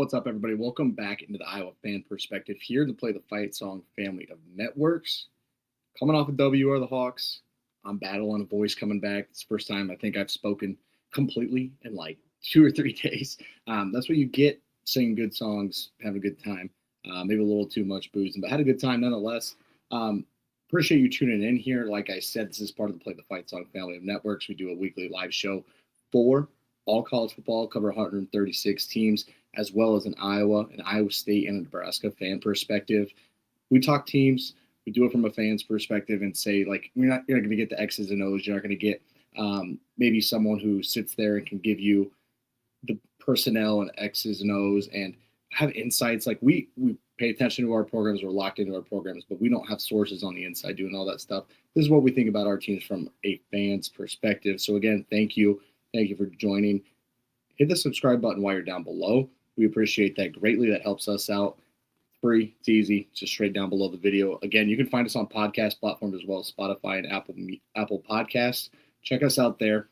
What's up, everybody? Welcome back into the Iowa Fan Perspective here to play the Fight Song family of networks. Coming off a W are the Hawks. I'm battling a voice coming back. It's the first time I think I've spoken completely in like 2 or 3 days. That's what you get singing good songs, having a good time. Maybe a little too much boozing, but had a good time nonetheless. Appreciate you tuning in here. Like I said, this is part of the Play the Fight Song family of networks. We do a weekly live show for all college football, cover 136 teams, as well as an Iowa State, and a Nebraska fan perspective. We talk teams. We do it from a fan's perspective and say, like, you're not going to get the X's and O's. You're not going to get maybe someone who sits there and can give you the personnel and X's and O's and have insights. Like, we pay attention to our programs. We're locked into our programs, but we don't have sources on the inside doing all that stuff. This is what we think about our teams from a fan's perspective. So, again, thank you. Thank you for joining. Hit the subscribe button while you're down below. We appreciate that greatly. That helps us out. Free, it's easy, just straight down below the video. Again, you can find us on podcast platforms as well as Spotify and Apple Podcasts. Check us out there.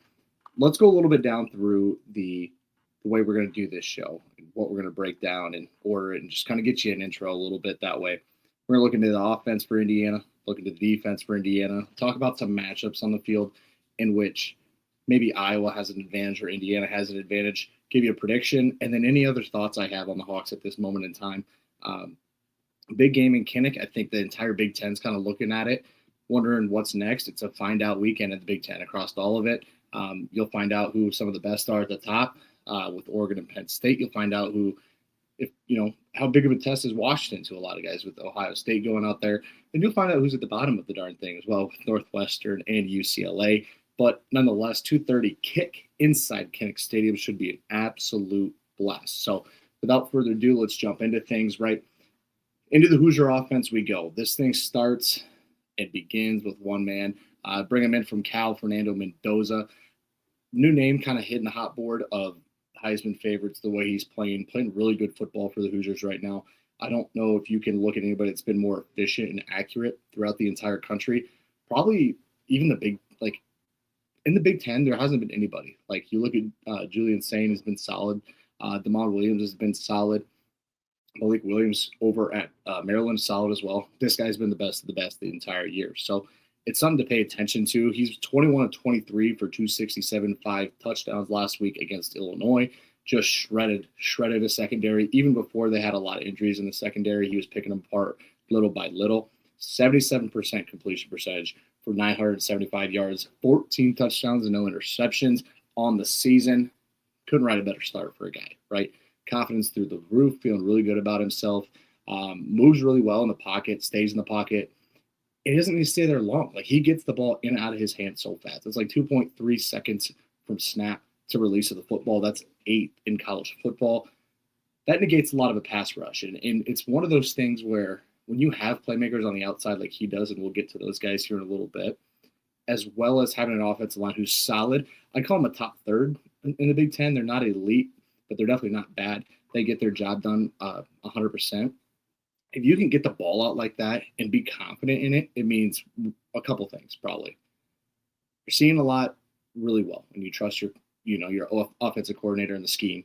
Let's go a little bit down through the way we're going to do this show, and what we're going to break down and order it, and just kind of get you an intro a little bit that way. We're going to look into the offense for Indiana, look into the defense for Indiana, talk about some matchups on the field in which maybe Iowa has an advantage or Indiana has an advantage, give you a prediction, and then any other thoughts I have on the Hawks at this moment in time. Big game in Kinnick. I think the entire Big Ten is kind of looking at it, wondering what's next. It's a find-out weekend at the Big Ten across all of it. You'll find out who some of the best are at the top with Oregon and Penn State. You'll find out how big of a test is Washington to a lot of guys with Ohio State going out there. And you'll find out who's at the bottom of the darn thing as well with Northwestern and UCLA. But nonetheless, 2:30 kick inside Kinnick Stadium should be an absolute blast. So without further ado, let's jump into things, right? Into the Hoosier offense we go. This thing starts and begins with one man. Bring him in from Cal, Fernando Mendoza. New name kind of hitting the hot board of Heisman favorites the way he's playing really good football for the Hoosiers right now. I don't know if you can look at anybody that's been more efficient and accurate throughout the entire country. Probably even in the Big Ten, there hasn't been anybody. Like, you look at Julian Sain has been solid. Damon Williams has been solid. Malik Williams over at Maryland is solid as well. This guy's been the best of the best the entire year. So it's something to pay attention to. He's 21 of 23 for 267, 5 touchdowns last week against Illinois. Just shredded a secondary. Even before they had a lot of injuries in the secondary, he was picking them apart little by little. 77% completion percentage for 975 yards, 14 touchdowns and no interceptions on the season. Couldn't write a better start for a guy, right? Confidence through the roof, feeling really good about himself. Moves really well in the pocket, stays in the pocket. He doesn't need to stay there long. Like, he gets the ball in and out of his hands so fast. It's like 2.3 seconds from snap to release of the football. That's 8 in college football. That negates a lot of a pass rush. And it's one of those things where when you have playmakers on the outside like he does, and we'll get to those guys here in a little bit, as well as having an offensive line who's solid, I call them a top third in the Big Ten. They're not elite, but they're definitely not bad. They get their job done 100%. If you can get the ball out like that and be confident in it, it means a couple things probably. You're seeing a lot really well, and you trust your offensive coordinator and the scheme.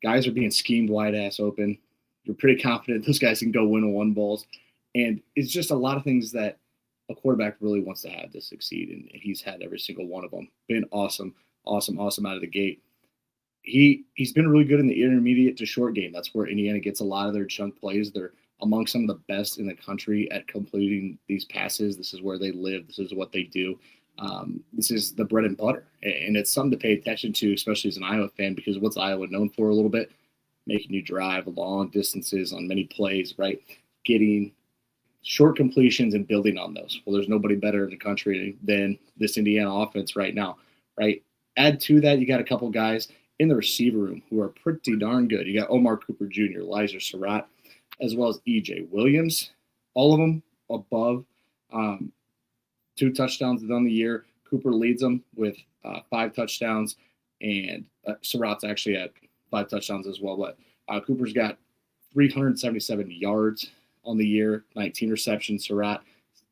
Guys are being schemed wide ass open. You're pretty confident those guys can go win-on-one balls. And it's just a lot of things that a quarterback really wants to have to succeed, and he's had every single one of them. Been awesome out of the gate. He's been really good in the intermediate to short game. That's where Indiana gets a lot of their chunk plays. They're among some of the best in the country at completing these passes. This is where they live. This is what they do. This is the bread and butter, and it's something to pay attention to, especially as an Iowa fan, because what's Iowa known for a little bit? Making you drive long distances on many plays, right? Getting short completions and building on those. Well, there's nobody better in the country than this Indiana offense right now, right? Add to that, you got a couple guys in the receiver room who are pretty darn good. You got Omar Cooper Jr., Elijah Surratt, as well as E.J. Williams. All of them above 2 touchdowns on the year. Cooper leads them with 5 touchdowns, and Surratt's actually at 5 touchdowns as well. But Cooper's got 377 yards on the year, 19 receptions. Surratt,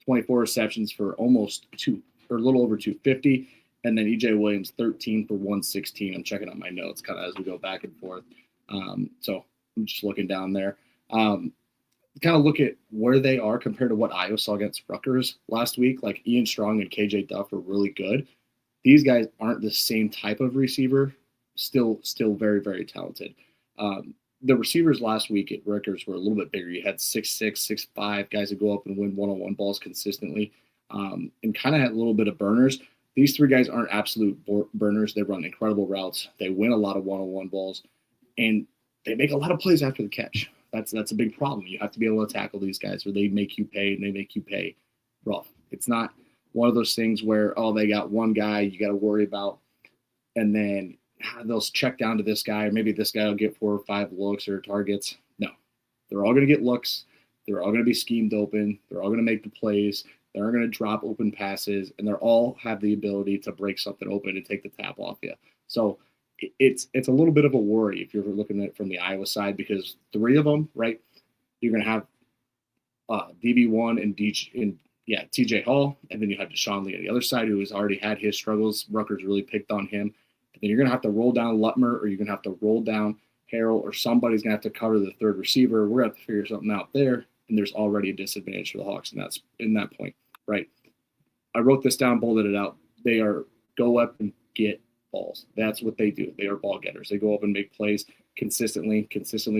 24 receptions for almost a little over 250. And then E.J. Williams, 13 for 116. I'm checking out my notes kind of as we go back and forth. So I'm just looking down there. Kind of look at where they are compared to what Iowa saw against Rutgers last week. Like Ian Strong and KJ Duff are really good. These guys aren't the same type of receiver. Still very, very talented. The receivers last week at Rutgers were a little bit bigger. You had 6'6", 6'5" guys that go up and win one-on-one balls consistently, and kind of had a little bit of burners. These three guys aren't absolute burners. They run incredible routes. They win a lot of one-on-one balls, and they make a lot of plays after the catch. That's a big problem. You have to be able to tackle these guys, or they make you pay, and they make you pay rough. It's not one of those things where, oh, they got one guy you got to worry about, and then they'll check down to this guy, or maybe this guy will get 4 or 5 looks or targets. No, they're all going to get looks. They're all going to be schemed open. They're all going to make the plays. They're going to drop open passes, and they're all have the ability to break something open and take the tap off you. So it's a little bit of a worry if you're looking at it from the Iowa side, because 3 of them, right, you're going to have DB1 and TJ Hall, and then you have Deshaun Lee on the other side, who has already had his struggles. Rutgers really picked on him. Then you're going to have to roll down Lutmer, or you're going to have to roll down Harrell, or somebody's going to have to cover the third receiver. We're going to have to figure something out there, and there's already a disadvantage for the Hawks in that point, right? I wrote this down, bolded it out. They are go up and get balls. That's what they do. They are ball getters. They go up and make plays consistently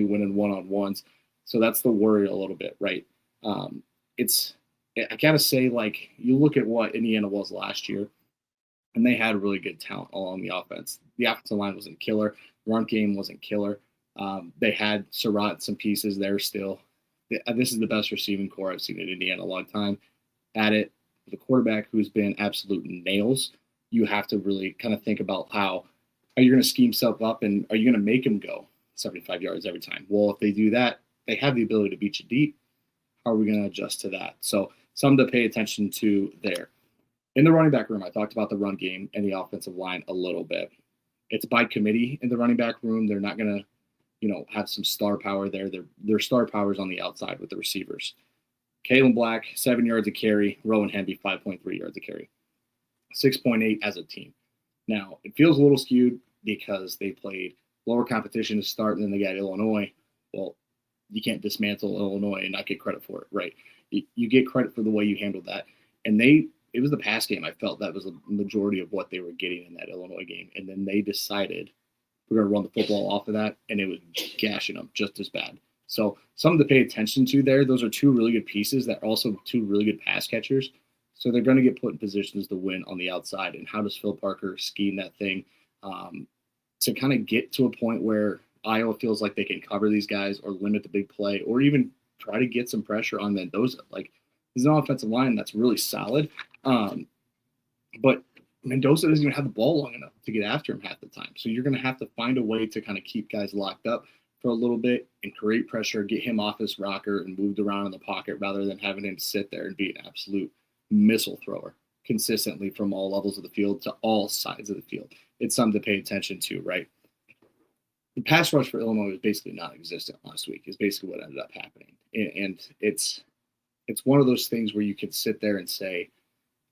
winning one-on-ones. So that's the worry a little bit, right? I gotta say, like, you look at what Indiana was last year, and they had really good talent along the offense. The offensive line wasn't killer. The run game wasn't killer. They had Surratt, some pieces there still. This is the best receiving core I've seen in Indiana in a long time. At it, the quarterback who's been absolute nails, you have to really kind of think about how are you going to scheme stuff up, and are you going to make him go 75 yards every time? Well, if they do that, they have the ability to beat you deep. How are we going to adjust to that? So something to pay attention to there. In the running back room, I talked about the run game and the offensive line a little bit. It's by committee in the running back room. They're not going to, have some star power there. Their star power is on the outside with the receivers. Kalen Black, 7 yards a carry. Rowan Hemby, 5.3 yards a carry. 6.8 as a team. Now, it feels a little skewed because they played lower competition to start, and then they got Illinois. Well, you can't dismantle Illinois and not get credit for it, right? You get credit for the way you handled that. And it was the pass game. I felt that was the majority of what they were getting in that Illinois game. And then they decided we're going to run the football off of that, and it was gashing them just as bad. So something to pay attention to there. Those are 2 really good pieces that are also 2 really good pass catchers. So they're going to get put in positions to win on the outside. And how does Phil Parker scheme that thing to kind of get to a point where Iowa feels like they can cover these guys or limit the big play, or even try to get some pressure on Mendoza? Like, there's an offensive line that's really solid. But Mendoza doesn't even have the ball long enough to get after him half the time. So you're going to have to find a way to kind of keep guys locked up for a little bit and create pressure, get him off his rocker and moved around in the pocket, rather than having him sit there and be an absolute missile thrower consistently from all levels of the field to all sides of the field. It's something to pay attention to, right? The pass rush for Illinois was basically non-existent last week, is basically what ended up happening. And it's one of those things where you can sit there and say,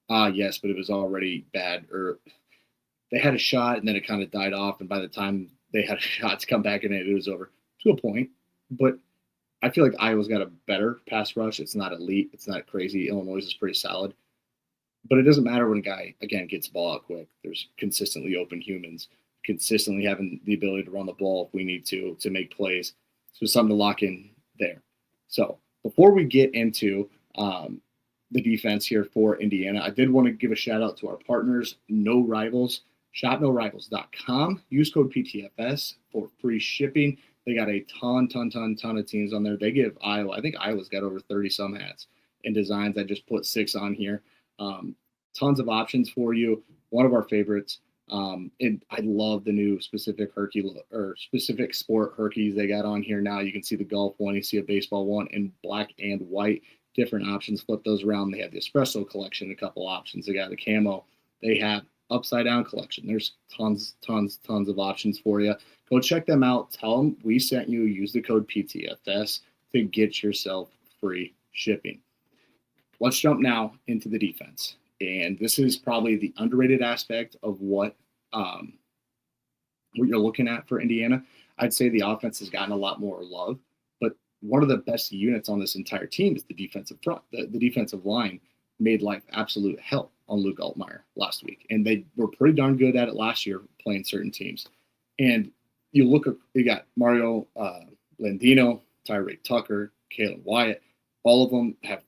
yes, but it was already bad, or they had a shot and then it kind of died off, and by the time they had a shot to come back in it was over, to a point. But I feel like Iowa's got a better pass rush. It's not elite. It's not crazy. Illinois is pretty solid. But it doesn't matter when a guy, again, gets the ball out quick. There's consistently open humans, consistently having the ability to run the ball if we need to make plays. So something to lock in there. So before we get into the defense here for Indiana, I did want to give a shout out to our partners, No Rivals, shopnorivals.com. Use code PTFS for free shipping. They got a ton of teams on there. They give Iowa, I think Iowa's got over 30 some hats and designs. I just put 6 on here. Tons of options for you. One of our favorites. And I love the new specific specific sport Hawkeyes they got on here now. You can see the golf one, you see a baseball one in black and white. Different options. Flip those around. They have the espresso collection, a couple options. They got the camo. They have upside down collection. There's tons of options for you. Go check them out. Tell them we sent you. Use the code PTFS to get yourself free shipping. Let's jump now into the defense. And this is probably the underrated aspect of what you're looking at for Indiana. I'd say the offense has gotten a lot more love, but one of the best units on this entire team is the defensive front. The defensive line made life absolute hell on Luke Altmaier last week, and they were pretty darn good at it last year playing certain teams. And you look at, you got Mario Landino, Tyreek Tucker, Kalen Wyatt. All of them have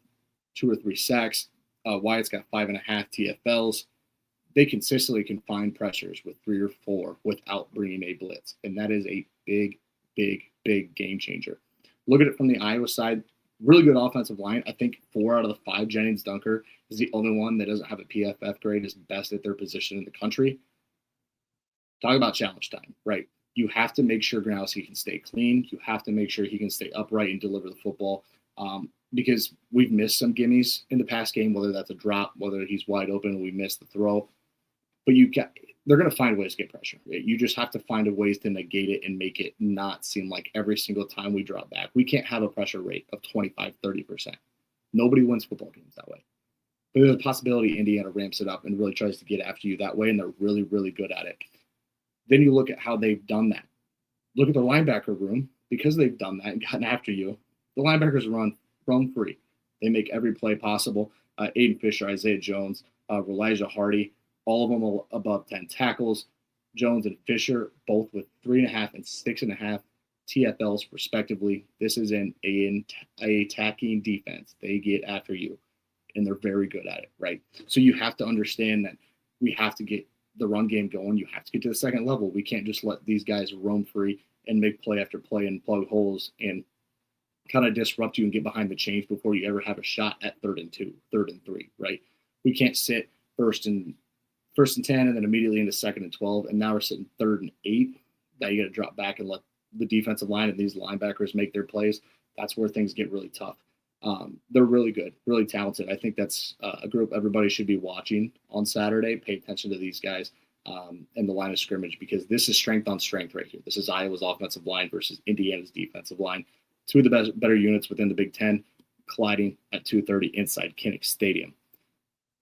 2 or 3 sacks. Wyatt's got 5.5 TFLs. They consistently can find pressures with 3 or 4 without bringing a blitz. And that is a big, big, big game changer. Look at it from the Iowa side. Really good offensive line. I think 4 out of the 5 Jennings Dunker is the only one that doesn't have a PFF grade, is best at their position in the country. Talk about challenge time, right? You have to make sure Gronowski can stay clean. You have to make sure he can stay upright and deliver the football, because we've missed some gimmies in the past game, whether that's a drop, whether he's wide open and we missed the throw. But they're going to find ways to get pressure. Right? You just have to find a ways to negate it and make it not seem like every single time we drop back. We can't have a pressure rate of 25, 30%. Nobody wins football games that way. But there's a possibility Indiana ramps it up and really tries to get after you that way, and they're really, really good at it. Then you look at how they've done that. Look at the linebacker room. Because they've done that and gotten after you, the linebackers run free. They make every play possible. Aiden Fisher, Isaiah Jones, Elijah Hardy, all of them above 10 tackles. Jones and Fisher, both with 3.5 and 6.5 TFLs, respectively. This is an attacking defense. They get after you, and they're very good at it, right? So you have to understand that we have to get the run game going. You have to get to the second level. We can't just let these guys roam free and make play after play and plug holes and kind of disrupt you and get behind the chains before you ever have a shot at 3rd and 2, 3rd and 3, right? We can't sit first and 10 and then immediately into 2nd and 12, and now we're sitting 3rd and 8. Now you got to drop back and let the defensive line and these linebackers make their plays. That's where things get really tough. They're really good, really talented. I think that's a group everybody should be watching on Saturday. Pay attention to these guys and the line of scrimmage, because this is strength on strength right here. This is Iowa's offensive line versus Indiana's defensive line. 2 of the better units within the Big Ten colliding at 2:30 inside Kinnick Stadium.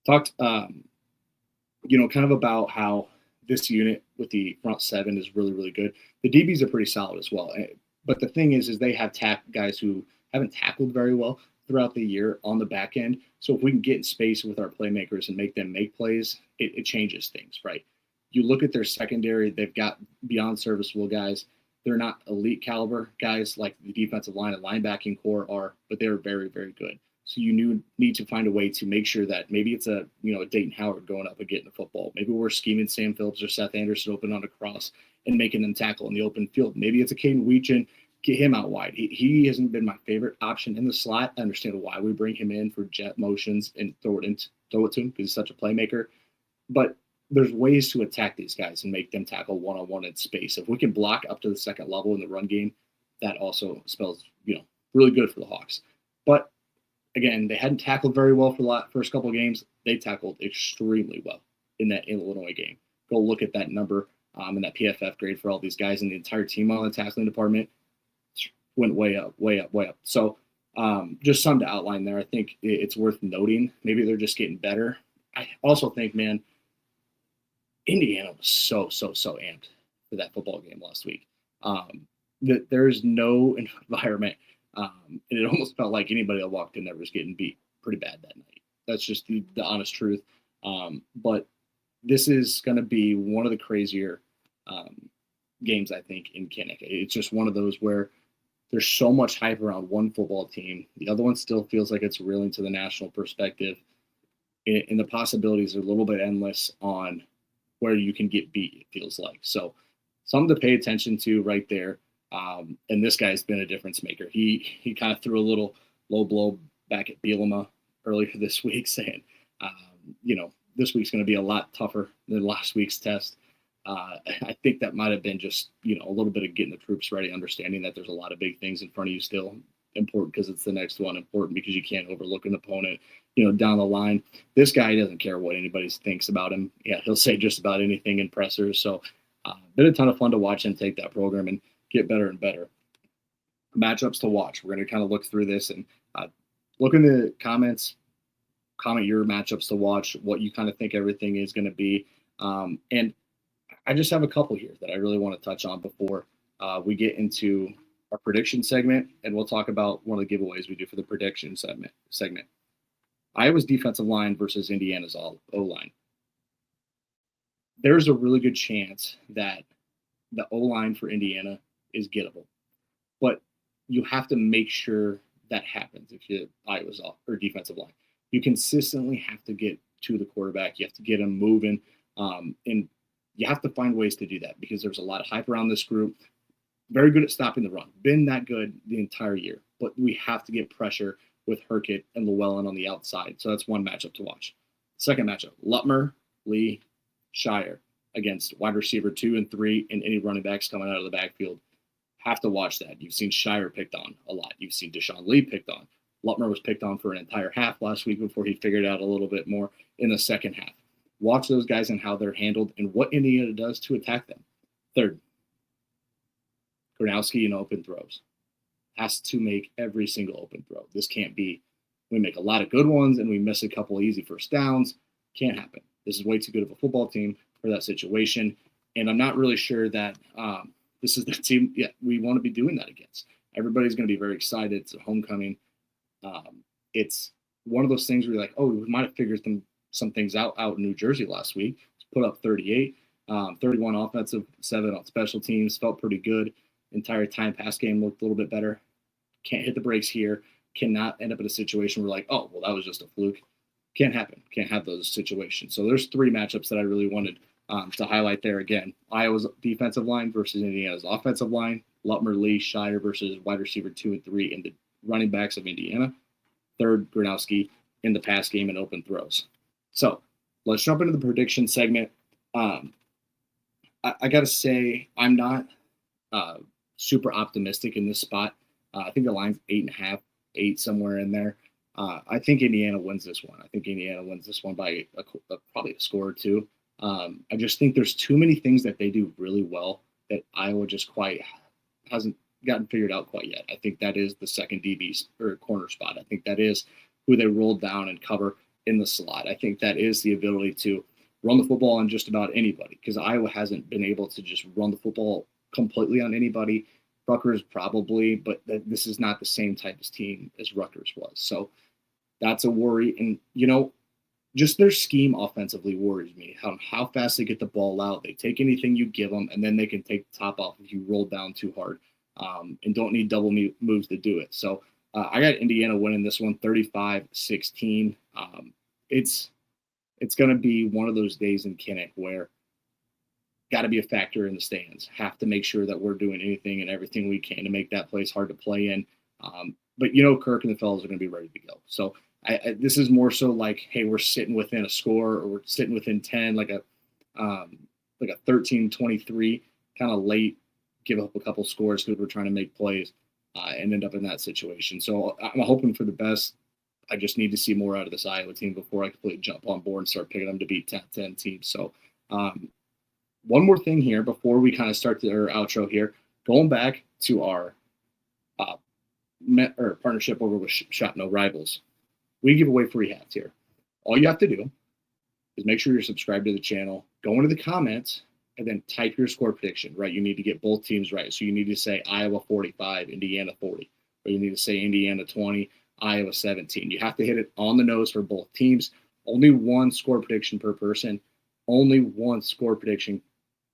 Talked, kind of about how this unit with the front 7 is really, really good. The DBs are pretty solid as well. But the thing is they have guys who haven't tackled very well throughout the year on the back end. So if we can get in space with our playmakers and make them make plays, it changes things, right? You look at their secondary, they've got beyond serviceable guys. They're not elite caliber guys like the defensive line and linebacking core are, but they're very, very good. So you need to find a way to make sure that maybe it's a Dayton Howard going up and getting the football. Maybe we're scheming Sam Phillips or Seth Anderson open on a cross and making them tackle in the open field. Maybe it's a Caden Weechin, get him out wide. He hasn't been my favorite option in the slot. I understand why we bring him in for jet motions and throw it to him because he's such a playmaker. But there's ways to attack these guys and make them tackle one-on-one in space. If we can block up to the second level in the run game, that also spells, really good for the Hawks. But again, they hadn't tackled very well for the first couple of games. They tackled extremely well in that Illinois game. Go look at that number and that PFF grade for all these guys, and the entire team on the tackling department went way up, way up, way up. So just some to outline there. I think it's worth noting. Maybe they're just getting better. I also think, man, Indiana was so amped for that football game last week. That there's no environment. And it almost felt like anybody that walked in there was getting beat pretty bad that night. That's just the honest truth. But this is going to be one of the crazier games, I think, in Kinnick. It's just one of those where there's so much hype around one football team. The other one still feels like it's reeling to the national perspective. And the possibilities are a little bit endless on where you can get beat, it feels like. So something to pay attention to right there. And this guy's been a difference maker. He kind of threw a little low blow back at Bielema earlier this week saying, this week's going to be a lot tougher than last week's test. I think that might have been just, a little bit of getting the troops ready, understanding that there's a lot of big things in front of you still. Important because it's the next one, important because you can't overlook an opponent, down the line. This guy doesn't care what anybody thinks about him. Yeah, he'll say just about anything in pressers. So been a ton of fun to watch him take that program and get better and better. Matchups to watch. We're going to kind of look through this and look in the comments, comment your matchups to watch, what you kind of think everything is going to be. And I just have a couple here that I really want to touch on before we get into our prediction segment, and we'll talk about one of the giveaways we do for the prediction segment. Iowa's defensive line versus Indiana's O-line. There's a really good chance that the O-line for Indiana is gettable, but you have to make sure that happens if you Iowa's or defensive line. You consistently have to get to the quarterback. You have to get him moving, and you have to find ways to do that because there's a lot of hype around this group. Very good at stopping the run. Been that good the entire year, but we have to get pressure with Herkett and Llewellyn on the outside. So that's one matchup to watch. Second matchup, Lutmer, Lee, Shire against wide receiver 2 and 3 and any running backs coming out of the backfield. Have to watch that. You've seen Shire picked on a lot. You've seen Deshaun Lee picked on. Lutmer was picked on for an entire half last week before he figured out a little bit more in the second half. Watch those guys and how they're handled and what Indiana does to attack them. Third, Gronowski in open throws. Has to make every single open throw. This can't be, we make a lot of good ones and we miss a couple of easy first downs. Can't happen. This is way too good of a football team for that situation. And I'm not really sure that this is the team we want to be doing that against. Everybody's going to be very excited. It's a homecoming. It's one of those things where you're like, oh, we might have figured some things out in New Jersey last week. Put up 38, 31 offensive, 7 on special teams. Felt pretty good. Entire time pass game looked a little bit better. Can't hit the brakes here. Cannot end up in a situation where like, oh, well, that was just a fluke. Can't happen. Can't have those situations. So there's 3 matchups that I really wanted to highlight there again. Iowa's defensive line versus Indiana's offensive line. Lutmer, Lee, Shire versus wide receiver 2 and 3 in the running backs of Indiana. Third, Gronowski in the pass game and open throws. So let's jump into the prediction segment. I got to say, I'm not super optimistic in this spot. I think the line's 8.5, 8 somewhere in there. I think Indiana wins this one. I think Indiana wins this one by probably a score or 2. I just think there's too many things that they do really well that Iowa just quite hasn't gotten figured out quite yet. I think that is the second DB or corner spot. I think that is who they roll down and cover in the slot. I think that is the ability to run the football on just about anybody because Iowa hasn't been able to just run the football completely on anybody. Rutgers probably, but this is not the same type of team as Rutgers was. So that's a worry. And, just their scheme offensively worries me. How fast they get the ball out. They take anything you give them, and then they can take the top off if you roll down too hard and don't need double moves to do it. So I got Indiana winning this one 35-16. It's going to be one of those days in Kinnick where got to be a factor in the stands. Have to make sure that we're doing anything and everything we can to make that place hard to play in. But Kirk and the fellas are going to be ready to go. So this is more so like, hey, we're sitting within a score or we're sitting within 10, like a 13-23 kind of late, give up a couple scores because we're trying to make plays and end up in that situation. So I'm hoping for the best. I just need to see more out of this Iowa team before I completely jump on board and start picking them to beat 10 teams. So one more thing here before we kind of start our outro here, going back to our partnership over with Shop No Rivals. We give away free hats here. All you have to do is make sure you're subscribed to the channel, go into the comments, and then type your score prediction, right? You need to get both teams right. So you need to say Iowa 45, Indiana 40, or you need to say Indiana 20, Iowa 17. You have to hit it on the nose for both teams. Only one score prediction per person. Only one score prediction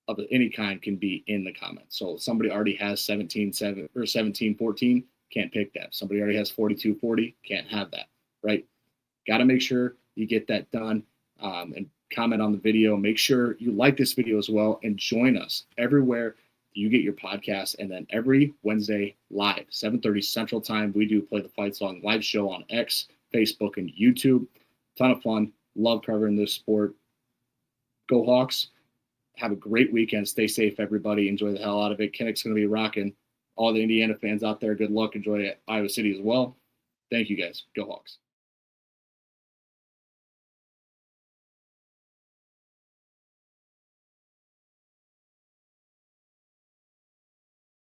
of any kind can be in the comments. So if somebody already has 17-7 or 17-14, can't pick that. Somebody already has 42-40, can't have that, right? Got to make sure you get that done and comment on the video. Make sure you like this video as well and join us everywhere you get your podcast. And then every Wednesday live, 7:30 Central Time, we do Play the Fight Song live show on X, Facebook, and YouTube. Ton of fun. Love covering this sport. Go Hawks. Have a great weekend. Stay safe, everybody. Enjoy the hell out of it. Kinnick's going to be rocking. All the Indiana fans out there, good luck. Enjoy Iowa City as well. Thank you, guys. Go Hawks.